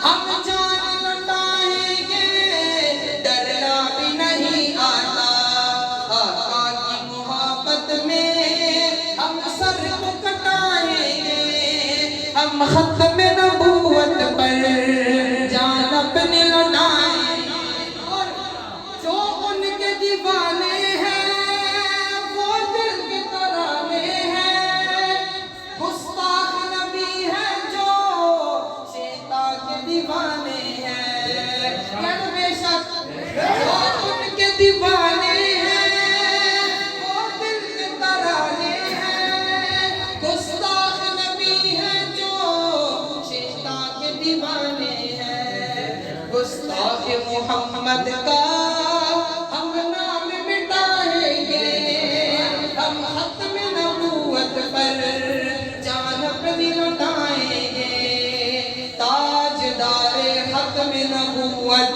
ہم جان لٹائیں گے ڈرنا بھی نہیں آتا، آقا کی محبت میں ہم سر کو کٹائیں گے، ہم ختم نبوت پر جان اپنی لٹائیں گے، اور جو ان کے دیوانے ہیں وہ دل کے ترانے ہیں، گستاخ نبی ہے جو شیطان کے دیوانے ہیں، کہنا بے شک جو ان کے دیوانے ہیں وہ دل کے ترانے ہیں، گستاخ نبی ہے جو شیطان کے دیوانے ہیں، گستاخ محمد کا ہم نام مٹائیں گے، ہم ختم نبوت پر جان اپنی لٹائیں گے، تاجدار ختم نبوت